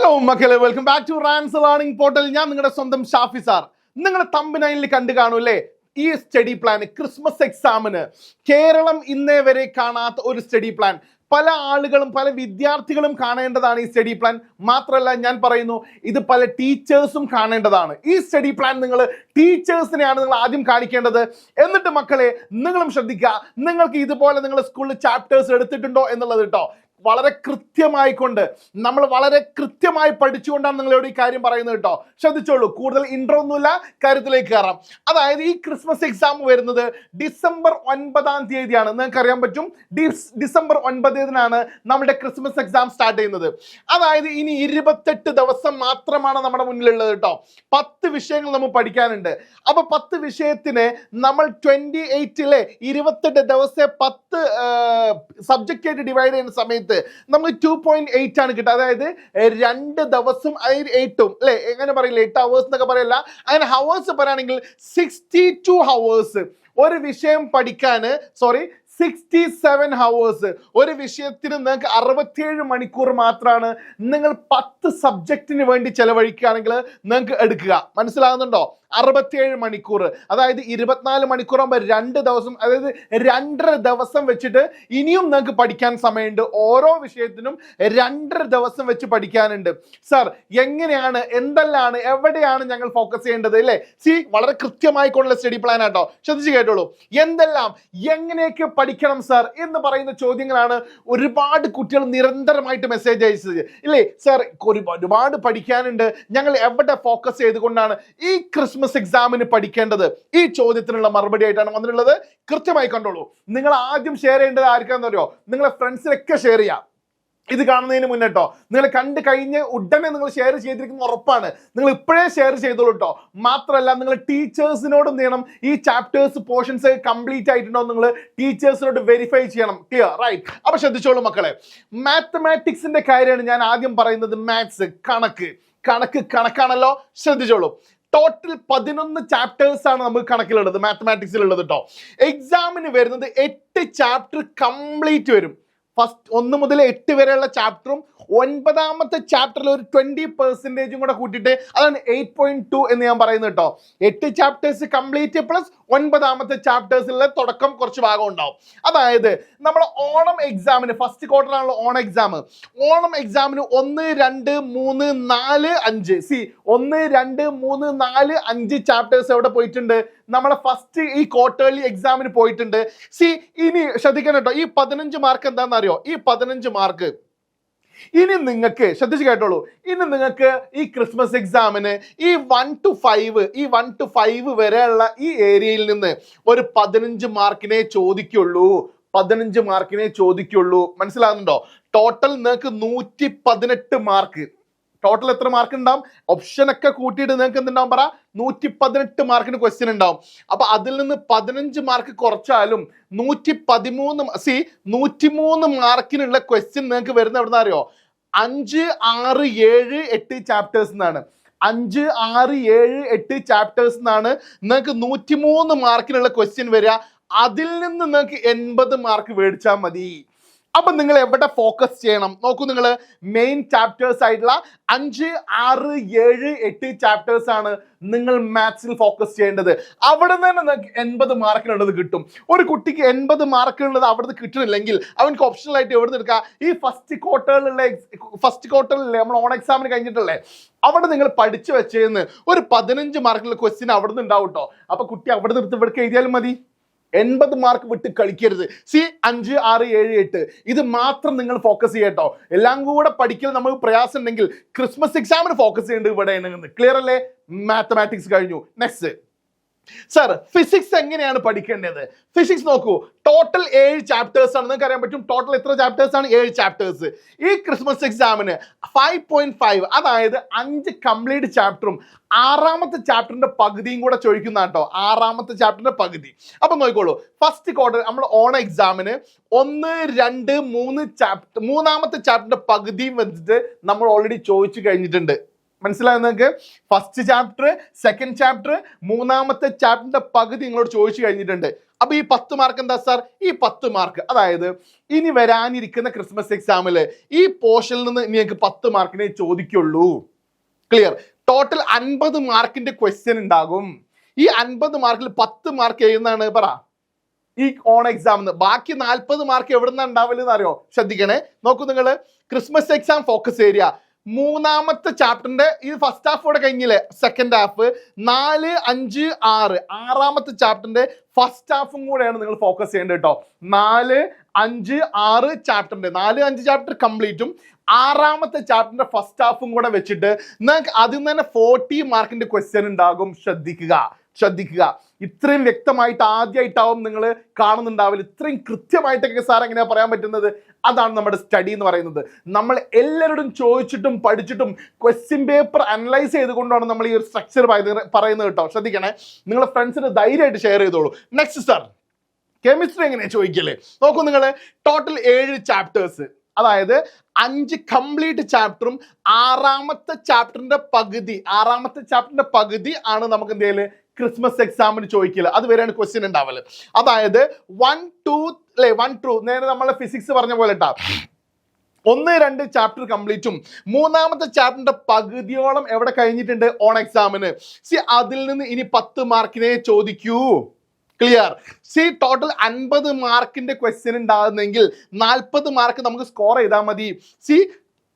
Hello മക്കളെ, welcome back to Rans learning portal. ഞാൻ നിങ്ങളുടെ സ്വന്തം ഷാഫി സാർ. നിങ്ങൾ തമ്പനയിലിൽ കണ്ടു കാണൂല്ലേ ഈ സ്റ്റഡി പ്ലാൻ. ക്രിസ്മസ് എക്സാമിന് കേരളം ഇന്നേ വരെ കാണാത്ത ഒരു സ്റ്റഡി പ്ലാൻ. പല ആളുകളും പല വിദ്യാർത്ഥികളും കാണേണ്ടതാണ് ഈ സ്റ്റഡി പ്ലാൻ. മാത്രമല്ല, ഞാൻ പറയുന്നു, ഇത് പല ടീച്ചേഴ്സും കാണേണ്ടതാണ്. ഈ സ്റ്റഡി പ്ലാൻ നിങ്ങൾ ടീച്ചേഴ്സിനെയാണ് നിങ്ങൾ ആദ്യം കാണിക്കേണ്ടത്. എന്നിട്ട് മക്കളെ, നിങ്ങളും ശ്രദ്ധിക്കുക, നിങ്ങൾക്ക് ഇതുപോലെ നിങ്ങൾ സ്കൂളിൽ ചാപ്റ്റേഴ്സ് എടുത്തിട്ടുണ്ടോ എന്നുള്ളത് കേട്ടോ. വളരെ കൃത്യമായിക്കൊണ്ട് നമ്മൾ വളരെ കൃത്യമായി പഠിച്ചുകൊണ്ടാണ് നിങ്ങളോട് ഈ കാര്യം പറയുന്നത് കേട്ടോ. ശ്രദ്ധിച്ചോളൂ, കൂടുതൽ ഇൻട്രോ ഒന്നുമില്ല, കാര്യത്തിലേക്ക് കയറാം. അതായത് ഈ ക്രിസ്മസ് എക്സാം വരുന്നത് ഡിസംബർ 9 നിങ്ങൾക്ക് അറിയാൻ പറ്റും. ഡിസംബർ 9 നമ്മുടെ ക്രിസ്മസ് എക്സാം സ്റ്റാർട്ട് ചെയ്യുന്നത്. അതായത് ഇനി 28 ദിവസം മാത്രമാണ് നമ്മുടെ മുന്നിലുള്ളത് കേട്ടോ. 10 വിഷയങ്ങൾ നമ്മൾ പഠിക്കാനുണ്ട്. അപ്പൊ 10 വിഷയത്തിന് നമ്മൾ 28 28 ദിവസത്തെ 10 സബ്ജക്റ്റ് ആയിട്ട് ഡിവൈഡ് ചെയ്യുന്ന സമയത്ത് നമുക്ക് 2.8 ആണ് കിട്ടുക. അതായത് 2 ദിവസം 8 അല്ലെ, എങ്ങനെ പറയില്ല, 8 hours എന്നൊക്കെ പറയല്ല, അങ്ങനെ ഹവേഴ്സ് പറയുകയാണെങ്കിൽ 62 hours ഒരു വിഷയം പഠിക്കാന്. 67 hours ഒരു വിഷയത്തിന് നിങ്ങൾക്ക് 67 മണിക്കൂർ മാത്രമാണ് നിങ്ങൾ 10 സബ്ജക്റ്റിന് വേണ്ടി ചെലവഴിക്കുകയാണെങ്കിൽ നിങ്ങൾക്ക് എടുക്കുക. മനസ്സിലാകുന്നുണ്ടോ? 67 മണിക്കൂർ, അതായത് 24 മണിക്കൂറാകുമ്പോൾ 2 ദിവസം, അതായത് 2.5 ദിവസം വെച്ചിട്ട് ഇനിയും നിങ്ങൾക്ക് പഠിക്കാൻ സമയമുണ്ട്. ഓരോ വിഷയത്തിനും 2.5 ദിവസം വെച്ച് പഠിക്കാനുണ്ട്. സർ, എങ്ങനെയാണ്, എന്തെല്ലാണ്, എവിടെയാണ് ഞങ്ങൾ ഫോക്കസ് ചെയ്യേണ്ടത് അല്ലേ? വളരെ കൃത്യമായിക്കൊണ്ടുള്ള സ്റ്റഡി പ്ലാൻ ആട്ടോ. ശ്രദ്ധിച്ച് കേട്ടോളൂ. എന്തെല്ലാം, എങ്ങനെയൊക്കെ പഠിക്കണം സർ എന്ന് പറയുന്ന ചോദ്യങ്ങളാണ് ഒരുപാട് കുട്ടികൾ നിരന്തരമായിട്ട് മെസ്സേജ് അയച്ചത് ഇല്ലേ? സർ, ഒരുപാട് പഠിക്കാനുണ്ട്, ഞങ്ങൾ എവിടെ ഫോക്കസ് ചെയ്തുകൊണ്ടാണ് ഈ ക്രിസ്മസ് എക്സാമിന് പഠിക്കേണ്ടത്? ഈ ചോദ്യത്തിനുള്ള മറുപടി ആയിട്ടാണ് വന്നിട്ടുള്ളത്. കൃത്യമായി കണ്ടോളൂ. നിങ്ങൾ ആദ്യം ഷെയർ ചെയ്യേണ്ടത് ആർക്കാന്ന് അറിയോ? നിങ്ങളെ ഫ്രണ്ട്സിനൊക്കെ ഷെയർ ചെയ്യാം. ഇത് കാണുന്നതിന് മുന്നേട്ടോ, നിങ്ങൾ കണ്ടു കഴിഞ്ഞ് ഉടനെ നിങ്ങൾ ഷെയർ ചെയ്തിരിക്കുന്ന ഉറപ്പാണ്. നിങ്ങൾ ഇപ്പോഴേ ഷെയർ ചെയ്തോളൂ കേട്ടോ. മാത്രമല്ല, നിങ്ങൾ ടീച്ചേഴ്സിനോട് എന്ത് ചെയ്യണം, ഈ ചാപ്റ്റേഴ്സ് പോർഷൻസ് കംപ്ലീറ്റ് ആയിട്ടുണ്ടോ നിങ്ങൾ ടീച്ചേഴ്സിനോട് വെരിഫൈ ചെയ്യണം. ക്ലിയർ? റൈറ്റ്. അപ്പൊ ശ്രദ്ധിച്ചോളൂ മക്കളെ, മാത്തമാറ്റിക്സിന്റെ കാര്യമാണ് ഞാൻ ആദ്യം പറയുന്നത്. മാത്സ്, കണക്കാണല്ലോ. ശ്രദ്ധിച്ചോളൂ. ടോട്ടൽ 11 ചാപ്റ്റേഴ്സ് ആണ് നമുക്ക് കണക്കിലുള്ളത്, മാത്തമാറ്റിക്സിലുള്ളത് കേട്ടോ. എക്സാമിന് വരുന്നത് 8 ചാപ്റ്റർ കംപ്ലീറ്റ് വരും. ഫസ്റ്റ് 1 മുതൽ 8 വരെയുള്ള ചാപ്റ്ററും 9ാമത്തെ ചാപ്റ്ററിൽ ഒരു 20% കൂടെ കൂട്ടിയിട്ട്, അതാണ് 8.2 എന്ന് ഞാൻ പറയുന്നത് കേട്ടോ. 8 ചാപ്റ്റേഴ്സ് കംപ്ലീറ്റ് പ്ലസ് 9ാമത്തെ ചാപ്റ്റേഴ്സിലെ തുടക്കം കുറച്ച് ഭാഗം ഉണ്ടാവും. അതായത് നമ്മൾ ഓണം എക്സാമിന് ഫസ്റ്റ് ക്വാർട്ടറാണല്ലോ ഓണം എക്സാം. ഓണം എക്സാമിന് 1, 2, 3, 4, 5 1, 2, 3, 4, 5 ചാപ്റ്റേഴ്സ് എവിടെ പോയിട്ടുണ്ട്? നമ്മളെ ഫസ്റ്റ് ഈ ക്വാർട്ടർലി എക്സാമിന് പോയിട്ടുണ്ട്. ഇനി ശ്രദ്ധിക്കണം കേട്ടോ, ഈ 15 മാർക്ക് എന്താണെന്ന് അറിയോ? ഈ 15 മാർക്ക് ഇനി നിങ്ങൾക്ക് ശ്രദ്ധിച്ച് കേട്ടോളൂ. ഇനി നിങ്ങൾക്ക് ഈ ക്രിസ്മസ് എക്സാമിന് ഈ 1 to 5 വരെയുള്ള ഈ ഏരിയയിൽ നിന്ന് ഒരു 15 മാർക്കിനെ ചോദിക്കുള്ളൂ. 15 മാർക്കിനെ ചോദിക്കുള്ളൂ. മനസ്സിലാകുന്നുണ്ടോ? ടോട്ടൽ നിങ്ങൾക്ക് 118 മാർക്ക്. ടോട്ടൽ എത്ര മാർക്ക് ഉണ്ടാവും? ഓപ്ഷൻ ഒക്കെ കൂട്ടിയിട്ട് നിങ്ങൾക്ക് എന്തുണ്ടാവും പറ? 118 മാർക്കിന് ക്വസ്റ്റ്യൻ ഉണ്ടാവും. അപ്പൊ അതിൽ നിന്ന് 15 മാർക്ക് കുറച്ചാലും 113 മാർക്കിനുള്ള ക്വസ്റ്റ്യൻ നിങ്ങൾക്ക് വരുന്ന എവിടുന്ന അറിയോ? 5, 6, 7, 8 ചാപ്റ്റേഴ്സ് എന്നാണ്. 5, 6, 7, 8 ചാപ്റ്റേഴ്സ് എന്നാണ് നിങ്ങൾക്ക് 103 മാർക്കിനുള്ള ക്വസ്റ്റ്യൻ വരിക. അതിൽ നിന്ന് നിങ്ങൾക്ക് 80 മാർക്ക് മേടിച്ചാൽ മതി. അപ്പൊ നിങ്ങൾ എവിടെ ഫോക്കസ് ചെയ്യണം നോക്കൂ. നിങ്ങൾ മെയിൻ ചാപ്റ്റേഴ്സ് ആയിട്ടുള്ള 5, 6, 7, 8 ചാപ്റ്റേഴ്സ് ആണ് നിങ്ങൾ മാത്സിൽ ഫോക്കസ് ചെയ്യേണ്ടത്. അവിടെ നിന്ന് നിങ്ങൾക്ക് 80 മാർക്കിനുള്ളത് കിട്ടും. ഒരു കുട്ടിക്ക് 80 മാർക്കിനുള്ളത് അവിടെ കിട്ടണില്ലെങ്കിൽ അവനക്ക് ഓപ്ഷണൽ ആയിട്ട് എവിടെ നിന്ന് എടുക്കുക? ഈ ഫസ്റ്റ് ക്വാർട്ടറിലെ നമ്മൾ ഓൺ എക്സാമിന് കഴിഞ്ഞിട്ടല്ലേ, അവിടെ നിങ്ങൾ പഠിച്ചു വെച്ചേന്ന് ഒരു 15 മാർക്കിനുള്ള ക്വസ്റ്റ്യൻ അവിടെ നിന്ന് ഉണ്ടാവും കേട്ടോ. അപ്പൊ കുട്ടി അവിടെ നിന്ന് എടുത്ത് ഇവിടെ എഴുതിയാലും മതി. 80 മാർക്ക് വിട്ട് കളിക്കരുത്. 5, 6, 7, 8 ഇത് മാത്രം നിങ്ങൾ ഫോക്കസ് ചെയ്യട്ടോ. എല്ലാം കൂടെ പഠിക്കൽ നമുക്ക് പ്രയാസം ഉണ്ടെങ്കിൽ ക്രിസ്മസ് എക്സാമിന് ഫോക്കസ് ചെയ്യേണ്ടത് ഇവിടെ. ക്ലിയർ അല്ലേ? മാത്തമാറ്റിക്സ് കഴിഞ്ഞു. നെക്സ്റ്റ് സർ, ഫിസിക്സ് എങ്ങനെയാണ് പഠിക്കേണ്ടത്? ഫിസിക്സ് നോക്കൂ. ടോട്ടൽ 7 ചാപ്റ്റേഴ്സ് ആണ്. നിങ്ങൾക്ക് അറിയാൻ പറ്റും ടോട്ടൽ എത്ര ചാപ്റ്റേഴ്സ് ആണ്? 7 ചാപ്റ്റേഴ്സ്. ഈ ക്രിസ്മസ് എക്സാമിന് 5.5, അതായത് 5 കംപ്ലീറ്റ് ചാപ്റ്ററും 6ാമത്തെ ചാപ്റ്ററിന്റെ പകുതിയും കൂടെ ചോദിക്കുന്ന കേട്ടോ. 6ാമത്തെ ചാപ്റ്ററിന്റെ പകുതി. അപ്പൊ നോക്കിക്കോളൂ, ഫസ്റ്റ് ക്വാർട്ടർ നമ്മൾ ഓൺ എക്സാമിന് 1, 2, 3 ചാപ്റ്റർ, 3ാമത്തെ ചാപ്റ്ററിന്റെ പകുതിയും വെച്ചിട്ട് നമ്മൾ ഓൾറെഡി ചോദിച്ചു കഴിഞ്ഞിട്ടുണ്ട്. മനസ്സിലായോ നിങ്ങൾക്ക്? ഫസ്റ്റ് ചാപ്റ്റർ, സെക്കൻഡ് ചാപ്റ്റർ, 3ാമത്തെ ചാപ്റ്ററിന്റെ പകുതി നിങ്ങളോട് ചോദിച്ചു കഴിഞ്ഞിട്ടുണ്ട്. അപ്പൊ ഈ 10 മാർക്ക് എന്താ സാർ? ഈ 10 മാർക്ക് അതായത് ഇനി വരാനിരിക്കുന്ന ക്രിസ്മസ് എക്സാമില് ഈ പോർഷനിൽ നിന്ന് നിങ്ങൾക്ക് 10 മാർക്കിനെ ചോദിക്കുള്ളൂ. ക്ലിയർ? ടോട്ടൽ 50 മാർക്കിന്റെ ക്വസ്റ്റ്യൻ ഉണ്ടാകും. ഈ 50 മാർക്കിൽ 10 മാർക്ക് എഴുതുന്നതാണ് പറ ഈ ഓൺ എക്സാമിന്. ബാക്കി 40 മാർക്ക് എവിടെ നിന്നാണ് ഉണ്ടാവില്ലെന്ന് അറിയോ? ശ്രദ്ധിക്കണേ. നോക്കൂ നിങ്ങൾ, ക്രിസ്മസ് എക്സാം ഫോക്കസ് ഏരിയ മൂന്നാമത്തെ ചാപ്റ്ററിന്റെ ഈ ഫസ്റ്റ് ഹാഫ് കൂടെ കഴിഞ്ഞില്ലേ, സെക്കൻഡ് ഹാഫ് 4, 5, 6 ആറാമത്തെ ചാപ്റ്ററിന്റെ ഫസ്റ്റ് ഹാഫും കൂടെയാണ് നിങ്ങൾ ഫോക്കസ് ചെയ്യേണ്ടത് കേട്ടോ. 4, 5, 6 ചാപ്റ്ററിന്റെ 4, 5 ചാപ്റ്റർ കംപ്ലീറ്റും ആറാമത്തെ ചാപ്റ്ററിന്റെ ഫസ്റ്റ് ഹാഫും കൂടെ വെച്ചിട്ട് നിങ്ങൾക്ക് അതിൽ നിന്ന് തന്നെ 40 മാർക്കിന്റെ ക്വസ്റ്റ്യൻ ഉണ്ടാകും. ശ്രദ്ധിക്കുക. ഇത്രയും വ്യക്തമായിട്ട് ആദ്യമായിട്ടാവും നിങ്ങൾ കാണുന്നുണ്ടാവില്ല. ഇത്രയും കൃത്യമായിട്ടൊക്കെ സാർ എങ്ങനെയാ പറയാൻ പറ്റുന്നത്? അതാണ് നമ്മുടെ സ്റ്റഡി എന്ന് പറയുന്നത്. നമ്മൾ എല്ലാവരോടും ചോദിച്ചിട്ടും പഠിച്ചിട്ടും ക്വസ്റ്റ്യൻ പേപ്പർ അനലൈസ് ചെയ്തുകൊണ്ടാണ് നമ്മൾ ഈ ഒരു സ്ട്രക്ചർ പറയുന്നത് കേട്ടോ. ശ്രദ്ധിക്കണേ, നിങ്ങളുടെ ഫ്രണ്ട്സിന് ധൈര്യമായിട്ട് ഷെയർ ചെയ്തോളൂ. നെക്സ്റ്റ് സാർ, കെമിസ്ട്രി എങ്ങനെയാ ചോദിക്കല്ലേ? നോക്കൂ നിങ്ങൾ, ടോട്ടൽ 7 ചാപ്റ്റേഴ്സ്, അതായത് 5 കംപ്ലീറ്റ് ചാപ്റ്ററും ആറാമത്തെ ചാപ്റ്ററിന്റെ പകുതി ആണ് നമുക്ക് എന്തെങ്കിലും ക്രിസ്മസ് എക്സാമിന് ചോദിക്കില്ല. അത് വരെയാണ് ക്വസ്റ്റ്യൻ ഉണ്ടാവല്. അതായത് 1, 2 നേരെ നമ്മളെ ഫിസിക്സ് പറഞ്ഞ പോലെ കേട്ടാ, 1, 2 ചാപ്റ്റർ കംപ്ലീറ്റും മൂന്നാമത്തെ ചാപ്റ്ററിന്റെ പകുതിയോളം എവിടെ കഴിഞ്ഞിട്ടുണ്ട്? ഓൺ എക്സാമിന്. അതിൽ നിന്ന് ഇനി 10 മാർക്കിനെ ചോദിക്കൂ. ക്ലിയർ? ടോട്ടൽ 50 മാർക്കിന്റെ ക്വസ്റ്റ്യൻ ഉണ്ടാകുന്നെങ്കിൽ 40 മാർക്ക് നമുക്ക് സ്കോർ ചെയ്താൽ മതി.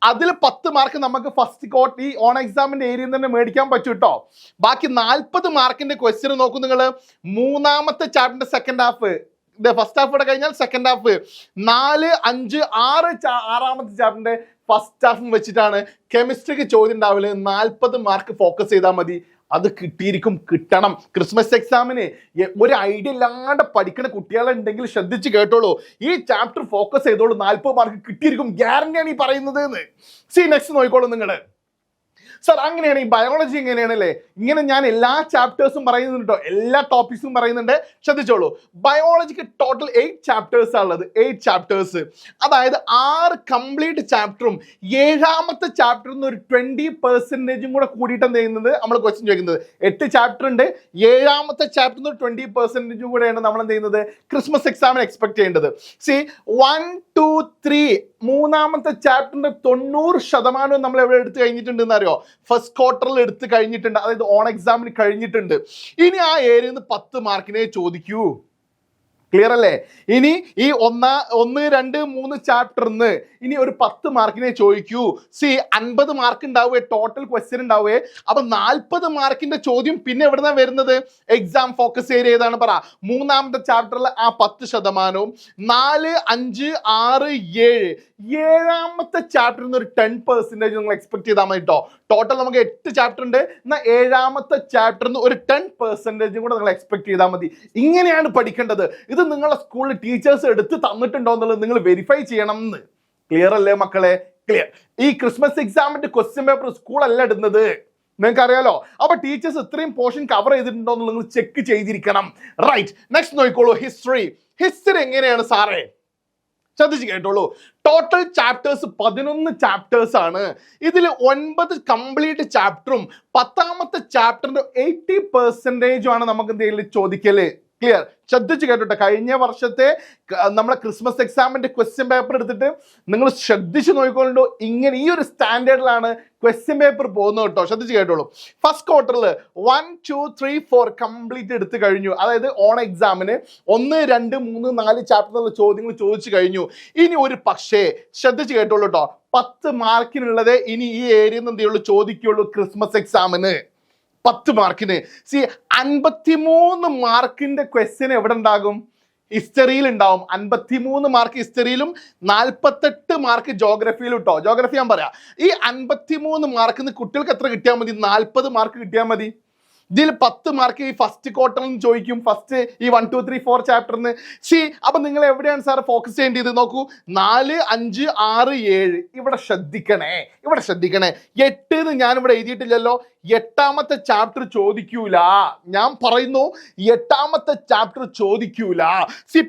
അതിൽ 10 മാർക്ക് നമുക്ക് ഫസ്റ്റ് കോട്ട് ഈ ഓൺ എക്സാമിന്റെ ഏരിയയിൽ തന്നെ മേടിക്കാൻ പറ്റും കേട്ടോ. ബാക്കി 40 മാർക്കിന്റെ ക്വസ്റ്റ്യൻ നോക്കൂ നിങ്ങൾ, മൂന്നാമത്തെ ചാപ്റ്ററിന്റെ സെക്കൻഡ് ഹാഫ്, ഫസ്റ്റ് ഹാഫ് കൂടെ കഴിഞ്ഞാൽ സെക്കൻഡ് ഹാഫ്, 4, 5, 6 ആറാമത്തെ ചാപ്റ്ററിന്റെ ഫസ്റ്റ് ഹാഫും വെച്ചിട്ടാണ് കെമിസ്ട്രിക്ക് ചോദ്യം ഉണ്ടാവില്ല. 40 മാർക്ക് ഫോക്കസ് ചെയ്താൽ മതി. അത് കിട്ടണം. ക്രിസ്മസ് എക്സാമിന് ഒരു ഐഡിയ ഇല്ലാണ്ട് പഠിക്കുന്ന കുട്ടികളുണ്ടെങ്കിൽ ശ്രദ്ധിച്ച് കേട്ടോളൂ. ഈ ചാപ്റ്റർ ഫോക്കസ് ചെയ്തോളൂ, 40 മാർക്ക് കിട്ടിയിരിക്കും. ഗ്യാരണ്ടിയാണ് ഈ പറയുന്നത് എന്ന്. നെക്സ്റ്റ് നോക്കിക്കോളൂ നിങ്ങൾ. സാർ അങ്ങനെയാണ് ഈ ബയോളജി എങ്ങനെയാണല്ലേ? ഇങ്ങനെ ഞാൻ എല്ലാ ചാപ്റ്റേഴ്സും പറയുന്നുണ്ട് കേട്ടോ, എല്ലാ ടോപ്പിക്സും പറയുന്നുണ്ട്. ശ്രദ്ധിച്ചോളൂ, ബയോളജിക്ക് ടോട്ടൽ 8 ചാപ്റ്റേഴ്സ് ഉള്ളത്. 8 ചാപ്റ്റേഴ്സ്, അതായത് 6 കംപ്ലീറ്റ് ചാപ്റ്ററും 7ാമത്തെ ചാപ്റ്ററിൽ നിന്ന് ഒരു 20% കൂടെ കൂടിയിട്ട് എന്ത് ചെയ്യുന്നത് നമ്മൾ ക്വസ്റ്റ്യൻ ചോദിക്കുന്നത്. 8 ചാപ്റ്റർ ഉണ്ട്, 7ാമത്തെ ചാപ്റ്ററിൽ നിന്ന് 20% കൂടെയാണ് നമ്മൾ എന്ത് ചെയ്യുന്നത് ക്രിസ്മസ് എക്സാമിന് എക്സ്പെക്ട് ചെയ്യേണ്ടത്. 1, 2, 3 മൂന്നാമത്തെ ചാപ്റ്ററിന്റെ 90% നമ്മൾ എവിടെ എടുത്തു കഴിഞ്ഞിട്ടുണ്ടെന്ന് അറിയോ? ഫസ്റ്റ് ക്വാർട്ടറിൽ എടുത്ത് കഴിഞ്ഞിട്ടുണ്ട്, അതായത് ഓൺ എക്സാമിന് കഴിഞ്ഞിട്ടുണ്ട്. ഇനി ആ ഏരിയയിൽ നിന്ന് 10 മാർക്കിനെ ചോദിക്കൂ. ക്ലിയർ അല്ലേ? ഇനി ഈ 1, 2, 3 ചാപ്റ്ററിന്ന് ഇനി ഒരു 10 മാർക്കിനെ ചോദിക്കൂ. 50 മാർക്ക് ഉണ്ടാവുക, ടോട്ടൽ ക്വസ്റ്റ്യൻ ഉണ്ടാവുക. അപ്പൊ 40 മാർക്കിന്റെ ചോദ്യം പിന്നെ എവിടുന്നാ വരുന്നത്? എക്സാം ഫോക്കസ് ഏരിയ ഏതാണ് പറ? മൂന്നാമത്തെ ചാപ്റ്ററിൽ ആ 10%, 4, 5, 6, 7 7ാമത്തെ ചാപ്റ്ററിൽ നിന്ന് ഒരു 10% നിങ്ങൾ എക്സ്പെക്ട് ചെയ്താൽ മതി കേട്ടോ. ടോട്ടൽ നമുക്ക് 8 ചാപ്റ്റർ ഉണ്ട്, എന്നാൽ 7ാമത്തെ ചാപ്റ്ററിൽ നിന്ന് ഒരു 10% കൂടെ നിങ്ങൾ എക്സ്പെക്ട് ചെയ്താൽ മതി. ഇങ്ങനെയാണ് പഠിക്കേണ്ടത്. ഇത് നിങ്ങളെ സ്കൂളിൽ ടീച്ചേഴ്സ് എടുത്ത് തന്നിട്ടുണ്ടോ എന്നുള്ളത് നിങ്ങൾ വെരിഫൈ ചെയ്യണം എന്ന്. ക്ലിയർ അല്ലേ മക്കളെ? ക്ലിയർ. ഈ ക്രിസ്മസ് എക്സാമിന്റെ ക്വസ്റ്റ്യൻ പേപ്പർ സ്കൂളല്ല ഇടുന്നത്, നിങ്ങൾക്ക് അറിയാലോ. അപ്പൊ ടീച്ചേഴ്സ് ഇത്രയും പോർഷൻ കവർ ചെയ്തിട്ടുണ്ടോ എന്ന് നിങ്ങൾ ചെക്ക് ചെയ്തിരിക്കണം. റൈറ്റ്, നെക്സ്റ്റ് നോക്കിക്കോളൂ. ഹിസ്റ്ററി എങ്ങനെയാണ് സാറേ? ശ്രദ്ധിച്ച് കേട്ടോളൂ. ടോട്ടൽ ചാപ്റ്റേഴ്സ് 11 ചാപ്റ്റേഴ്സ് ആണ്. ഇതിൽ 9 കംപ്ലീറ്റ് ചാപ്റ്ററും 10ാമത്തെ ചാപ്റ്ററിന്റെ 80% ആണ് നമുക്ക് എന്തെങ്കിലും ചോദിക്കല്. ക്ലിയർ? ശ്രദ്ധിച്ച് കേട്ടോട്ടെ. കഴിഞ്ഞ വർഷത്തെ നമ്മളെ ക്രിസ്മസ് എക്സാമിന്റെ ക്വസ്റ്റ്യൻ പേപ്പർ എടുത്തിട്ട് നിങ്ങൾ ശ്രദ്ധിച്ച് നോക്കിക്കൊണ്ടോ. ഇങ്ങനെ ഈ ഒരു സ്റ്റാൻഡേർഡിലാണ് ക്വസ്റ്റ്യൻ പേപ്പർ പോകുന്നത് കേട്ടോ. ശ്രദ്ധിച്ച് കേട്ടോളൂ. ഫസ്റ്റ് ക്വാർട്ടറിൽ 1, 2, 3, 4 കംപ്ലീറ്റ് എടുത്തു കഴിഞ്ഞു. അതായത് ഓൺ എക്സാമിന് 1, 2, 3, 4 ചാപ്റ്ററിലുള്ള ചോദ്യങ്ങൾ ചോദിച്ചു കഴിഞ്ഞു. ഇനി ഒരു പക്ഷേ ശ്രദ്ധിച്ച് കേട്ടോളൂ കേട്ടോ, 10 മാർക്കിനുള്ളത് ഇനി ഈ ഏരിയയിൽ നിന്ന് എന്തെയുള്ളൂ ചോദിക്കുള്ളൂ ക്രിസ്മസ് എക്സാമിന്. 10 മാർക്കിന് 53 മാർക്കിന്റെ ക്വസ്റ്റ്യൻ എവിടെ ഉണ്ടാകും? ഹിസ്റ്ററിയിൽ ഉണ്ടാവും. 53 മാർക്ക് ഹിസ്റ്ററിയിലും 48 മാർക്ക് ജോഗ്രഫിയിലും കേട്ടോ. ജോഗ്രഫി ഞാൻ പറയാം. ഈ 53 മാർക്കിന് കുട്ടികൾക്ക് എത്ര കിട്ടിയാൽ മതി? 40 മാർക്ക് കിട്ടിയാൽ മതി. ഇതിൽ 10 മാർക്ക് ഈ ഫസ്റ്റ് ക്വാർട്ടറിൽ നിന്ന് ചോദിക്കും, ഫസ്റ്റ് ഈ 1, 2, 3, 4 ചാപ്റ്ററിന്. അപ്പൊ നിങ്ങൾ എവിടെയാണ് സാർ ഫോക്കസ് ചെയ്യേണ്ടത്? നോക്കൂ, 4, 5, 6, 7 ഇവിടെ ശ്രദ്ധിക്കണേ. 8 ഞാനിവിടെ എഴുതിയിട്ടില്ലല്ലോ. എട്ടാമത്തെ ചാപ്റ്റർ ചോദിക്കൂല. ഞാൻ പറയുന്നു എട്ടാമത്തെ ചാപ്റ്റർ ചോദിക്കൂല.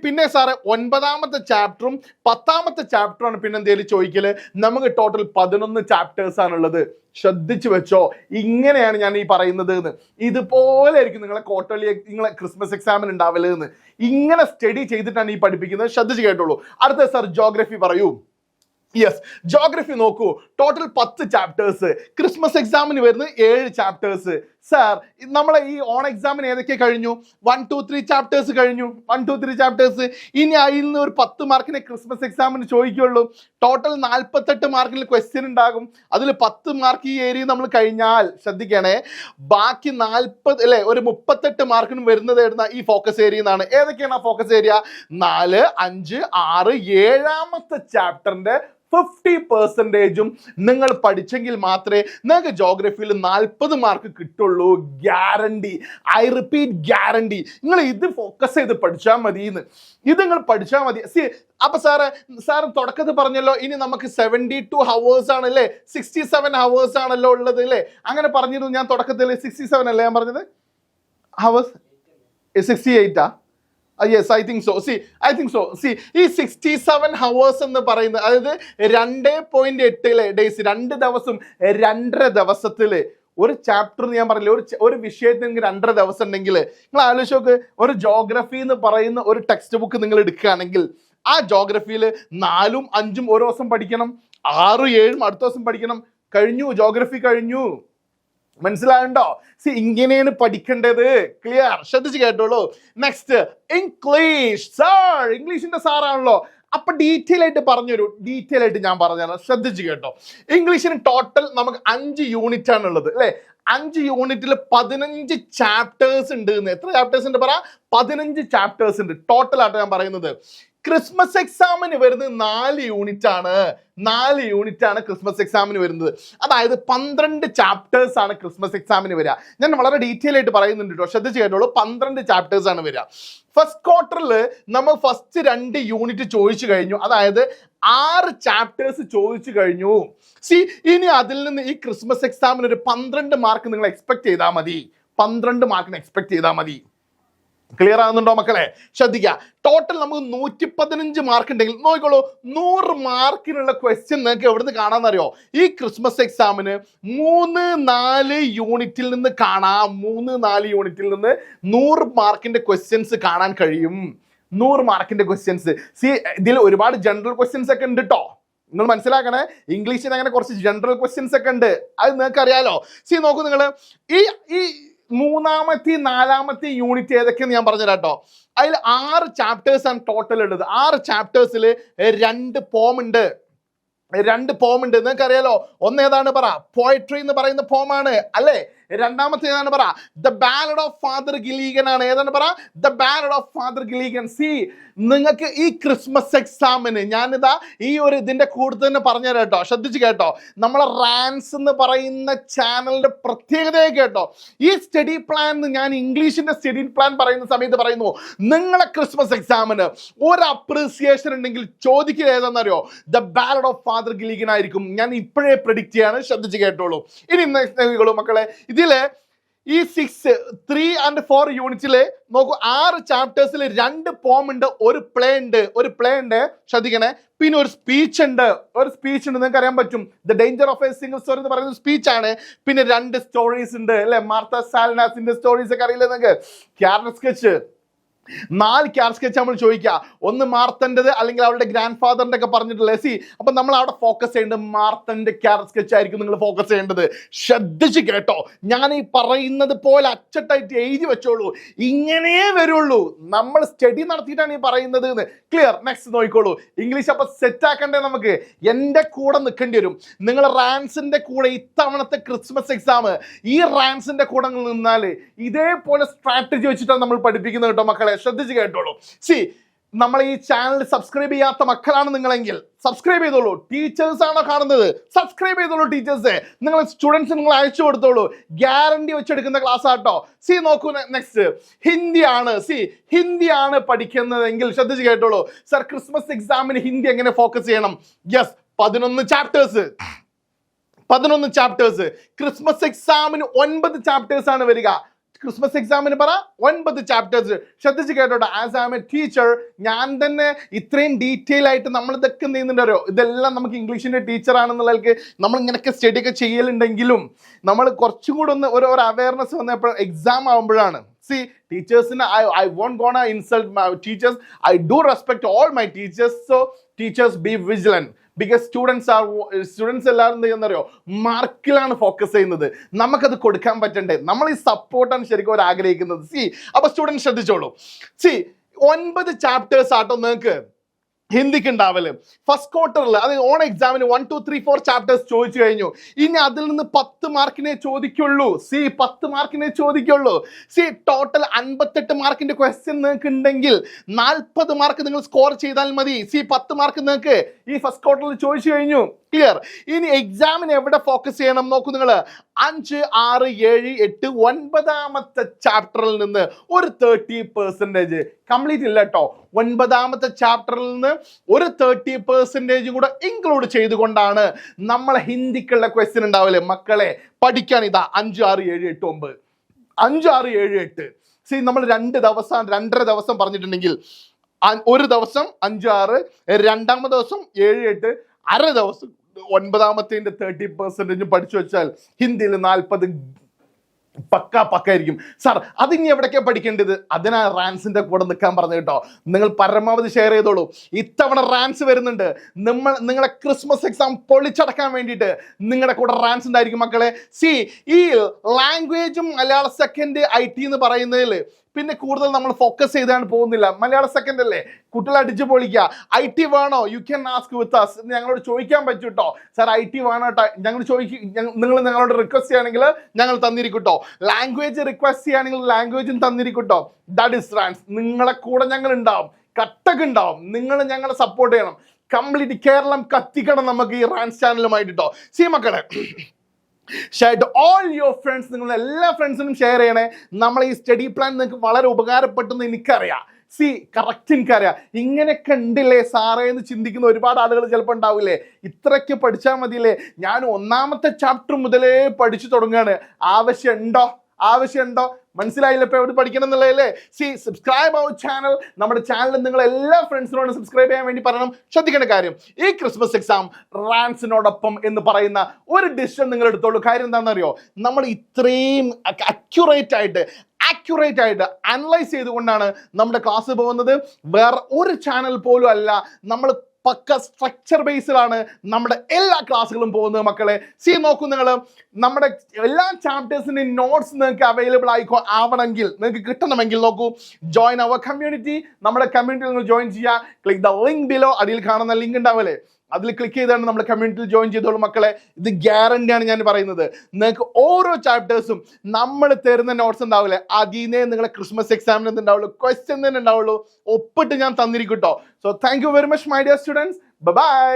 പിന്നെ സാറേ 9ാമത്തെ ചാപ്റ്ററും 10ാമത്തെ ചാപ്റ്ററാണ് പിന്നെ എന്തെങ്കിലും ചോദിക്കല്. നമുക്ക് ടോട്ടൽ 11 ചാപ്റ്റേഴ്സ് ആണുള്ളത്. ശ്രദ്ധിച്ചു വെച്ചോ, ഇങ്ങനെയാണ് ഞാൻ ഈ പറയുന്നത് എന്ന്. ഇതുപോലെ ആയിരിക്കും നിങ്ങളെ ക്വാർട്ടർലി നിങ്ങളെ ക്രിസ്മസ് എക്സാമിന് ഉണ്ടാവലെന്ന്. ഇങ്ങനെ സ്റ്റഡി ചെയ്തിട്ടാണ് ഈ പഠിപ്പിക്കുന്നത്. ശ്രദ്ധിച്ച് കേട്ടോളൂ. അടുത്ത സാർ ജോഗ്രഫി പറയൂ. യെസ്, ജോഗ്രഫി നോക്കൂ. Total 10 chapters. ക്രിസ്മസ് എക്സാമിന് വരുന്നത് 7 ചാപ്റ്റേഴ്സ്. സാർ നമ്മളെ ഈ ഓൺ എക്സാമിന് ഏതൊക്കെ കഴിഞ്ഞു? 1, 2, 3 ചാപ്റ്റേഴ്സ് കഴിഞ്ഞു. 1, 2, 3 ചാപ്റ്റേഴ്സ്. ഇനി അതിൽ നിന്ന് ഒരു 10 മാർക്കിനെ ക്രിസ്മസ് എക്സാമിന് ചോദിക്കുള്ളൂ. ടോട്ടൽ 48 മാർക്കിൽ ക്വസ്റ്റ്യൻ ഉണ്ടാകും. അതിൽ 10 മാർക്ക് ഈ ഏരിയ നമ്മൾ കഴിഞ്ഞാൽ ശ്രദ്ധിക്കണേ, ബാക്കി 40 അല്ലെ ഒരു 38 മാർക്കിനും വരുന്നത് എഴുതുന്ന ഈ ഫോക്കസ് ഏരിയ എന്നാണ്. ഏതൊക്കെയാണ് ആ ഫോക്കസ് ഏരിയ? 4, 5, 6, 7ാമത്തെ ചാപ്റ്ററിന്റെ 50% നിങ്ങൾ പഠിച്ചെങ്കിൽ മാത്രമേ നിങ്ങൾക്ക് ജോഗ്രഫിയിൽ 40 മാർക്ക് കിട്ടുള്ളൂ. Guarantee, I repeat guarantee. നിങ്ങൾ ഇത് ഫോക്കസ് ചെയ്ത് പഠിച്ചാൽ മതി. ഇത് നിങ്ങൾ പഠിച്ചാൽ മതി. അപ്പൊ സാറ് തുടക്കത്തിൽ പറഞ്ഞല്ലോ ഇനി നമുക്ക് 72 hours ആണല്ലേ, 67 hours ആണല്ലോ ഉള്ളത് അല്ലേ? അങ്ങനെ പറഞ്ഞിരുന്നു ഞാൻ തുടക്കത്തിൽ. 67 അല്ലേ ഞാൻ പറഞ്ഞത്? Hours 68 yes, I think so. ഈ 67 hours എന്ന് പറയുന്നത് അതായത് 2.8 ഡേയ്സ്, 2 ദിവസം, 2.5 ദിവസത്തില് ഒരു ചാപ്റ്റർ ഞാൻ പറഞ്ഞില്ല, ഒരു വിഷയത്തിന് നിങ്ങൾക്ക് 2.5 ദിവസം ഉണ്ടെങ്കിൽ നിങ്ങൾ ആലോചിച്ച് നോക്ക്. ഒരു ജോഗ്രഫി എന്ന് പറയുന്ന ഒരു ടെക്സ്റ്റ് ബുക്ക് നിങ്ങൾ എടുക്കുകയാണെങ്കിൽ ആ ജോഗ്രഫിയിൽ 4ഉം 5ഉം ഒരു ദിവസം പഠിക്കണം, 6ഉം 7ഉം അടുത്ത ദിവസം പഠിക്കണം. കഴിഞ്ഞു, ജോഗ്രഫി കഴിഞ്ഞു. മനസ്സിലായുണ്ടോ? ഇങ്ങനെയാണ് പഠിക്കേണ്ടത്. ക്ലിയർ? ശ്രദ്ധിച്ച് കേട്ടോളൂ. Next English. സാർ ഇംഗ്ലീഷിന്റെ സാറാണല്ലോ, അപ്പൊ ഡീറ്റെയിൽ ആയിട്ട് പറഞ്ഞൊരു ഡീറ്റെയിൽ ആയിട്ട് ഞാൻ പറഞ്ഞുതരാം. ശ്രദ്ധിച്ച് കേട്ടോ. ഇംഗ്ലീഷിന് ടോട്ടൽ നമുക്ക് 5 യൂണിറ്റ് ആണ് ഉള്ളത് അല്ലെ. 5 യൂണിറ്റിൽ 15 ചാപ്റ്റേഴ്സ് ഉണ്ട്. എത്ര ചാപ്റ്റേഴ്സ് ഉണ്ട് പറ? 15 ചാപ്റ്റേഴ്സ് ഉണ്ട് ടോട്ടൽ ആയിട്ട് ഞാൻ പറയുന്നത്. ക്രിസ്മസ് എക്സാമിന് വരുന്നത് 4 യൂണിറ്റ് ആണ്. 4 യൂണിറ്റ് ആണ് ക്രിസ്മസ് എക്സാമിന് വരുന്നത്. അതായത് 12 ചാപ്റ്റേഴ്സ് ആണ് ക്രിസ്മസ് എക്സാമിന് വരിക. ഞാൻ വളരെ ഡീറ്റെയിൽ ആയിട്ട് പറയുന്നുണ്ട് കേട്ടോ, ശ്രദ്ധിച്ച് കേട്ടോളൂ. 12 ചാപ്റ്റേഴ്സ് ആണ് വരിക. ഫസ്റ്റ് ക്വാർട്ടറിൽ നമ്മൾ ഫസ്റ്റ് 2 യൂണിറ്റ് ചോദിച്ചു കഴിഞ്ഞു. അതായത് 6 ചാപ്റ്റേഴ്സ് ചോദിച്ചു കഴിഞ്ഞു. ഇനി അതിൽ നിന്ന് ഈ ക്രിസ്മസ് എക്സാമിന് ഒരു 12 മാർക്ക് നിങ്ങൾ എക്സ്പെക്ട് ചെയ്താൽ മതി. 12 മാർക്കിന് എക്സ്പെക്ട് ചെയ്താൽ മതി. ക്ലിയർ ആകുന്നുണ്ടോ മക്കളെ? ശ്രദ്ധിക്കുക. ടോട്ടൽ നമുക്ക് 115 മാർക്ക് ഉണ്ടെങ്കിൽ നോക്കിക്കോളൂ, 100 മാർക്കിനുള്ള ക്വസ്റ്റ്യൻ നിങ്ങൾക്ക് എവിടുന്ന് കാണാമെന്നറിയോ? ഈ ക്രിസ്മസ് എക്സാമിന് 3-4 യൂണിറ്റിൽ നിന്ന് കാണാം. 3-4 യൂണിറ്റിൽ നിന്ന് 100 മാർക്കിന്റെ ക്വസ്റ്റ്യൻസ് കാണാൻ കഴിയും. 100 മാർക്കിന്റെ ക്വസ്റ്റ്യൻസ്. ഇതിൽ ഒരുപാട് ജനറൽ ക്വസ്റ്റ്യൻസ് ഒക്കെ ഉണ്ട് കേട്ടോ. നിങ്ങൾ മനസ്സിലാക്കണേ, ഇംഗ്ലീഷിന് അങ്ങനെ കുറച്ച് ജനറൽ ക്വസ്റ്റ്യൻസ് ഒക്കെ ഉണ്ട്. അത് നിങ്ങൾക്ക് അറിയാലോ. നോക്കൂ നിങ്ങൾ, ഈ 3ാമത്തെ 4ാമത്തെ യൂണിറ്റ് ഏതൊക്കെയെന്ന് ഞാൻ പറഞ്ഞുതരാം കേട്ടോ. അതിൽ 6 ചാപ്റ്റേഴ്സ് ആണ് ടോട്ടൽ ഉള്ളത്. 6 ചാപ്റ്റേഴ്സിൽ 2 പോം ഉണ്ട്. 2 പോം ഉണ്ട്. നിങ്ങൾക്ക് അറിയാലോ. ഒന്ന് ഏതാണ് പറ? പോയട്രി എന്ന് പറയുന്ന പോമാണ് അല്ലേ. രണ്ടാമത്തെ ഏതാണ് പറ? The ballad of Father Gilligan ആണ്. ഏതാണ് പറ? The ballad of Father Gilligan. നിങ്ങൾക്ക് ഈ ക്രിസ്മസ് എക്സാമിന് ഞാനിതാ ഈ ഒരു ഇതിന്റെ കൂടെ തന്നെ പറഞ്ഞുതരാം കേട്ടോ. ശ്രദ്ധിച്ച് കേട്ടോ. നമ്മളെ റാൻസ് എന്ന് പറയുന്ന ചാനലിന്റെ പ്രത്യേകതയെ കേട്ടോ. ഈ സ്റ്റഡി പ്ലാൻ ഞാൻ ഇംഗ്ലീഷിന്റെ സ്റ്റഡി പ്ലാൻ പറയുന്ന സമയത്ത് പറയുന്നു, നിങ്ങളെ ക്രിസ്മസ് എക്സാമിന് ഒരു അപ്രീസിയേഷൻ ഉണ്ടെങ്കിൽ ചോദിക്കുക ഏതാണെന്നറിയോ? ദ ബാലഡ് ഓഫ് ഫാദർ ഗിലീഗൻ ആയിരിക്കും. ഞാൻ ഇപ്പോഴേ പ്രെഡിക്റ്റ് ചെയ്യാണ്. ശ്രദ്ധിച്ച് കേട്ടോളൂ. ഇനി മക്കളെ, ഇതില് ഈ 6, 3 and 4 യൂണിറ്റില് നോക്കൂ, 6 ചാപ്റ്റേഴ്സിൽ 2 പോം ഉണ്ട്, ഒരു പ്ലേ ഉണ്ട്. ശ്രദ്ധിക്കണേ. പിന്നെ ഒരു സ്പീച്ച് ഉണ്ട്. നിങ്ങൾക്ക് അറിയാൻ പറ്റും. The danger of A single story എന്ന് പറയുന്ന സ്പീച്ച് ആണ്. പിന്നെ 2 സ്റ്റോറീസ് ഉണ്ട് അല്ലെ. മാർത്ത സാൽനാസിന്റെ സ്റ്റോറീസ് ഒക്കെ അറിയില്ലേ നിങ്ങൾക്ക്? ക്യാരക്ടർ സ്കെച്ച് 4 ക്യാരക്ടർ സ്കെച്ച് നമ്മൾ ചോദിക്കുക. ഒന്ന് മാർത്തൻ്റെത് അല്ലെങ്കിൽ അവളുടെ ഗ്രാൻഡ് ഫാദറിന്റെ ഒക്കെ പറഞ്ഞിട്ടുള്ള. അപ്പൊ നമ്മൾ അവിടെ ഫോക്കസ് ചെയ്യേണ്ടത് മാർത്തന്റെ ക്യാരക്ടർ സ്കെച്ച് ആയിരിക്കും നിങ്ങൾ ഫോക്കസ് ചെയ്യേണ്ടത്. ശ്രദ്ധിച്ച് കേട്ടോ. ഞാൻ ഈ പറയുന്നത് പോലെ അച്ചട്ടായിട്ട് എഴുതി വെച്ചോളൂ. ഇങ്ങനെ വരുള്ളൂ. നമ്മൾ സ്റ്റഡി നടത്തിയിട്ടാണ് ഈ പറയുന്നത് എന്ന്. ക്ലിയർ? നെക്സ്റ്റ് നോക്കിക്കോളൂ. ഇംഗ്ലീഷ് അപ്പൊ സെറ്റ് ആക്കണ്ടേ നമുക്ക്? എന്റെ കൂടെ നിൽക്കേണ്ടി വരും. നിങ്ങൾ റാൻസിന്റെ കൂടെ ഇത്തവണത്തെ ക്രിസ്മസ് എക്സാം ഈ റാൻസിന്റെ കൂടെ നിന്നാൽ ഇതേപോലെ സ്ട്രാറ്റജി വെച്ചിട്ടാണ് നമ്മൾ പഠിപ്പിക്കുന്നത് കേട്ടോ മക്കളെ. ശ്രദ്ധിച്ച് കേട്ടോളൂ. നമ്മൾ ഈ ചാനൽ സബ്സ്ക്രൈബ് ചെയ്യാത്ത മക്കളാണ് നിങ്ങളെങ്കിൽ സബ്സ്ക്രൈബ് ചെയ്തോളൂ. ടീച്ചേഴ്സ് ആണോ കാണുന്നത്? സബ്സ്ക്രൈബ് ചെയ്തോളൂ. ടീച്ചേഴ്സ് നിങ്ങൾ സ്റ്റുഡൻസ് നിങ്ങൾ അയച്ചു കൊടുത്തോളൂ. ഗ്യാരണ്ടി വെച്ചെടുക്കുന്ന ക്ലാസ് ആട്ടോ. നോക്കൂ. നെക്സ്റ്റ് ഹിന്ദിയാണ് പഠിക്കുന്നതെങ്കിൽ ശ്രദ്ധിച്ച് കേട്ടോളൂ. സർ ക്രിസ്മസ് എക്സാമിന് ഹിന്ദി എങ്ങനെ ഫോക്കസ് ചെയ്യണം? Yes, 11 chapters 11 chapters. ക്രിസ്മസ് എക്സാമിന് 9 ചാപ്റ്റേഴ്സ് ആണ് വരിക. ക്രിസ്മസ് എക്സാമിന് പറ 9 ചാപ്റ്റേഴ്സ്. ശ്രദ്ധിച്ച് കേട്ടോട്ടെ. As I am a teacher, ഞാൻ തന്നെ ഇത്രയും ഡീറ്റെയിൽ ആയിട്ട് നമ്മൾ ഇതൊക്കെ ചെയ്യുന്നുണ്ടോ, ഇതെല്ലാം നമുക്ക് ഇംഗ്ലീഷിന്റെ ടീച്ചർ ആണെന്നുള്ളവർക്ക് നമ്മൾ ഇങ്ങനെയൊക്കെ സ്റ്റഡി ഒക്കെ ചെയ്യലുണ്ടെങ്കിലും നമ്മൾ കുറച്ചും കൂടെ ഒന്ന് ഒരു അവയർനെസ് വന്നപ്പോൾ എക്സാം ആകുമ്പോഴാണ്. See, teachers, I won't gonna insult my teachers. I do respect all my teachers. So teachers, be vigilant. Because students എല്ലാവരും എന്ത് ചെയ്യുന്നറിയോ, മാർക്കിലാണ് ഫോക്കസ് ചെയ്യുന്നത്. നമുക്കത് കൊടുക്കാൻ പറ്റണ്ടേ? നമ്മൾ ഈ സപ്പോർട്ടാണ് ശരിക്കും അവർ ആഗ്രഹിക്കുന്നത്. അപ്പൊ സ്റ്റുഡൻസ് ശ്രദ്ധിച്ചോളൂ. 9 ചാപ്റ്റേഴ്സ് ആട്ടോ നിങ്ങൾക്ക് ഹിന്ദിക്ക് ഉണ്ടാവല്. ഫസ്റ്റ് ക്വാർട്ടറിൽ, അത് ഓൺ എക്സാമിന് 1, 2, 3, 4 ചാപ്റ്റേഴ്സ് ചോദിച്ചു കഴിഞ്ഞു. ഇനി അതിൽ നിന്ന് 10 മാർക്കിനെ ചോദിക്കുള്ളൂ. 10 മാർക്കിനെ ചോദിക്കുള്ളൂ. ടോട്ടൽ 58 മാർക്കിന്റെ ക്വസ്റ്റ്യൻ നിങ്ങൾക്ക് ഉണ്ടെങ്കിൽ 40 മാർക്ക് നിങ്ങൾ സ്കോർ ചെയ്താൽ മതി. 10 മാർക്ക് നിങ്ങൾക്ക് ഈ ഫസ്റ്റ് ക്വാർട്ടറിൽ ചോദിച്ചു കഴിഞ്ഞു. ക്ലിയർ? ഇനി എക്സാമിന് എവിടെ ഫോക്കസ് ചെയ്യണം നോക്കൂ നിങ്ങൾ. 5, 6, 7, 8, 9ാമത്തെ ചാപ്റ്ററിൽ നിന്ന് ഒരു 30% കംപ്ലീറ്റ് ഇല്ല കേട്ടോ. 9ാമത്തെ ചാപ്റ്ററിൽ നിന്ന് ഒരു 30% കൂടെ ഇൻക്ലൂഡ് ചെയ്തുകൊണ്ടാണ് നമ്മളെ ഹിന്ദിക്കുള്ള ക്വസ്റ്റ്യൻ ഉണ്ടാവില്ലേ മക്കളെ. പഠിക്കാൻ ഇതാ 5, 6, 7, 8, 9. 5, 6, 7, 8. നമ്മൾ 2.5 ദിവസം പറഞ്ഞിട്ടുണ്ടെങ്കിൽ ഒരു ദിവസം 5, 6, രണ്ടാമത്തെ ദിവസം 7, 8, അര ദിവസം 9ാമത്തെ 30% പഠിച്ചു വെച്ചാൽ ഹിന്ദിയിൽ 40 പക്കായിരിക്കും. സാർ അതിനി എവിടേക്കാ പഠിക്കേണ്ടത്? അതിനാ റാൻസിന്റെ കൂടെ നിൽക്കാൻ പറഞ്ഞു കേട്ടോ. നിങ്ങൾ പരമാവധി ഷെയർ ചെയ്തോളൂ. ഇത്തവണ റാൻസ് വരുന്നുണ്ട്. നിങ്ങളെ ക്രിസ്മസ് എക്സാം പൊളിച്ചടക്കാൻ വേണ്ടിയിട്ട് നിങ്ങളുടെ കൂടെ റാൻസ് ഉണ്ടായിരിക്കും മക്കളെ. ഈ ലാംഗ്വേജും മലയാള സെക്കൻഡ് IT എന്ന് പറയുന്നതിൽ പിന്നെ കൂടുതൽ നമ്മൾ ഫോക്കസ് ചെയ്താണ് പോകുന്നില്ല. മലയാള സെക്കൻഡ് അല്ലേ, കുട്ടികൾ അടിച്ചു പൊളിക്കുക. IT വേണോ? You can ask with us. ഞങ്ങളോട് ചോദിക്കാൻ പറ്റും കേട്ടോ. സാർ IT വേണോ കേട്ടോ, ഞങ്ങൾ നിങ്ങൾ ഞങ്ങളോട് റിക്വസ്റ്റ് ചെയ്യുകയാണെങ്കിൽ ഞങ്ങൾ തന്നിരിക്കും കേട്ടോ. ലാംഗ്വേജ് റിക്വസ്റ്റ് ചെയ്യുകയാണെങ്കിൽ ലാംഗ്വേജും തന്നിരിക്കും കേട്ടോ. That is Rans. നിങ്ങളെ കൂടെ ഞങ്ങൾ ഉണ്ടാവും, കട്ടക്ക് ഉണ്ടാവും. നിങ്ങൾ ഞങ്ങളെ സപ്പോർട്ട് ചെയ്യണം. കംപ്ലീറ്റ് കേരളം കത്തിക്കണം നമുക്ക് ഈ റാൻസ് ചാനലുമായിട്ട് കേട്ടോ. മക്കളെ, share to all your friends. നിങ്ങളുടെ എല്ലാ ഫ്രണ്ട്സിനും ഷെയർ ചെയ്യണേ. നമ്മളെ ഈ സ്റ്റഡി പ്ലാൻ നിങ്ങൾക്ക് വളരെ ഉപകാരപ്പെട്ടെന്ന് എനിക്കറിയാം. കറക്റ്റ് എനിക്കറിയാം. ഇങ്ങനെയൊക്കെ ഉണ്ടില്ലേ സാറേ എന്ന് ചിന്തിക്കുന്ന ഒരുപാട് ആളുകൾ ചിലപ്പോൾ ഉണ്ടാവില്ലേ. ഇത്രയ്ക്ക് പഠിച്ചാൽ മതിയില്ലേ, ഞാൻ 1ാമത്തെ ചാപ്റ്റർ മുതലേ പഠിച്ചു തുടങ്ങുകയാണ്. ആവശ്യമുണ്ടോ? മനസ്സിലായില്ല ഇപ്പൊ എവിടെ പഠിക്കണം എന്നുള്ളതല്ലേ. Subscribe our channel. നമ്മുടെ ചാനൽ നിങ്ങൾ എല്ലാ ഫ്രണ്ട്സിനോടും സബ്സ്ക്രൈബ് ചെയ്യാൻ വേണ്ടി പറയണം. ശ്രദ്ധിക്കേണ്ട കാര്യം, ഈ ക്രിസ്മസ് എക്സാം റാൻസിനോടൊപ്പം എന്ന് പറയുന്ന ഒരു ഡിസിഷൻ നിങ്ങൾ എടുത്തോളൂ. കാര്യം എന്താണെന്നറിയോ, നമ്മൾ ഇത്രയും അക്യുറേറ്റ് ആയിട്ട് അനലൈസ് ചെയ്തുകൊണ്ടാണ് നമ്മുടെ ക്ലാസ് പോകുന്നത്. വേറെ ഒരു ചാനൽ പോലും അല്ല. നമ്മൾ പക്ക സ്ട്രക്ചർ ബേസിലാണ് നമ്മുടെ എല്ലാ ക്ലാസ്സുകളും പോകുന്നത് മക്കളെ. നോക്കൂ നിങ്ങൾ, നമ്മുടെ എല്ലാ ചാപ്റ്റേഴ്സിൻ്റെയും നോട്ട്സ് നിങ്ങൾക്ക് അവൈലബിൾ ആവണമെങ്കിൽ, നിങ്ങൾക്ക് കിട്ടണമെങ്കിൽ നോക്കൂ, ജോയിൻ അവർ കമ്മ്യൂണിറ്റി. നമ്മുടെ കമ്മ്യൂണിറ്റി നിങ്ങൾ ജോയിൻ ചെയ്യുക. Click the link below. അടിയിൽ കാണുന്ന ലിങ്ക് ഉണ്ടാവില്ലേ, അതിൽ ക്ലിക്ക് ചെയ്താണ് നമ്മുടെ കമ്മ്യൂണിറ്റിയിൽ ജോയിൻ ചെയ്തോളൂ മക്കളെ. ഇത് ഗ്യാരണ്ടിയാണ് ഞാൻ പറയുന്നത്. നിങ്ങൾക്ക് ഓരോ ചാപ്റ്റേഴ്സും നമ്മൾ തരുന്ന നോട്ട്സ് ഉണ്ടാവില്ലേ, അതിനെ നിങ്ങളെ ക്രിസ്മസ് എക്സാമിന് എന്തുണ്ടാവുള്ളൂ, ക്വസ്റ്റ്യൻ തന്നെ ഉണ്ടാവുള്ളൂ. ഒപ്പിട്ട് ഞാൻ തന്നിരിക്കും കേട്ടോ. So thank you very much my dear students. By.